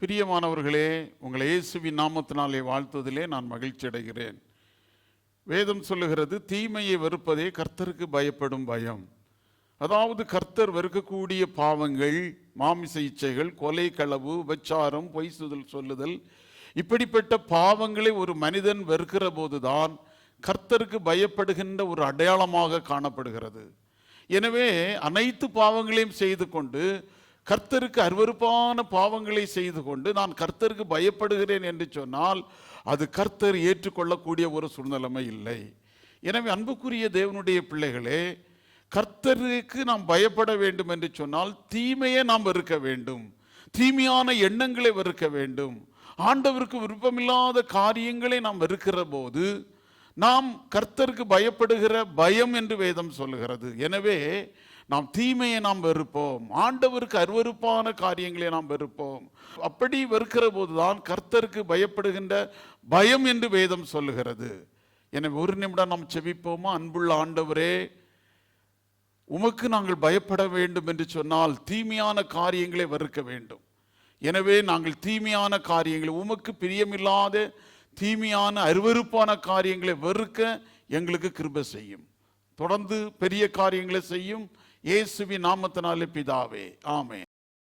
பிரியமானவர்களே, உங்களை இயேசுவின் நாமத்தினாலே வாழ்த்துவதிலே நான் மகிழ்ச்சி அடைகிறேன். வேதம் சொல்லுகிறது, தீமையை வெறுப்பதே கர்த்தருக்கு பயப்படும் பயம். அதாவது கர்த்தர் வெறுக்கக்கூடிய பாவங்கள், மாமிச இச்சைகள், கொலை, களவு, விபச்சாரம், பொய் சொல்லுதல், இப்படிப்பட்ட பாவங்களை ஒரு மனிதன் வெறுக்கிற போதுதான் கர்த்தருக்கு பயப்படுகின்ற ஒரு அடையாளமாக காணப்படுகிறது. எனவே அனைத்து பாவங்களையும் செய்து கொண்டு கர்த்தருக்கு அருவருப்பான பாவங்களை செய்து கொண்டு நான் கர்த்தருக்கு பயப்படுகிறேன் என்று சொன்னால் அது கர்த்தர் ஏற்றுக்கொள்ளக்கூடிய ஒரு சூழ்நிலைமை இல்லை. எனவே அன்புக்குரிய தேவனுடைய பிள்ளைகளே, கர்த்தருக்கு நாம் பயப்பட வேண்டும் என்று சொன்னால் தீமையை நாம் வெறுக்க வேண்டும், தீமையான எண்ணங்களை வெறுக்க வேண்டும். ஆண்டவருக்கு விருப்பமில்லாத காரியங்களை நாம் வெறுக்கிற போது நாம் கர்த்தருக்கு பயப்படுகிற பயம் என்று வேதம் சொல்லுகிறது. எனவே நாம் தீமையை நாம் வெறுப்போம், ஆண்டவருக்கு அருவருப்பான காரியங்களை நாம் வெறுப்போம். அப்படி வெறுக்கிற போதுதான் கர்த்தருக்கு பயப்படுகின்ற பயம் என்று வேதம் சொல்லுகிறது. எனவே ஒரு நிமிடம் நாம் செபிப்போமா? அன்புள்ள ஆண்டவரே, உமக்கு நாங்கள் பயப்பட வேண்டும் என்று சொன்னால் தீமையான காரியங்களை வெறுக்க வேண்டும். எனவே நாங்கள் தீமையான காரியங்களை, உமக்கு பிரியமில்லாத தீமையான அருவருப்பான காரியங்களை வெறுக்க எங்களுக்கு கிருபை செய்யும். தொடர்ந்து பெரிய காரியங்களை செய்யும். இயேசுவின் நாமத்தினாலே பிதாவே, ஆமென்.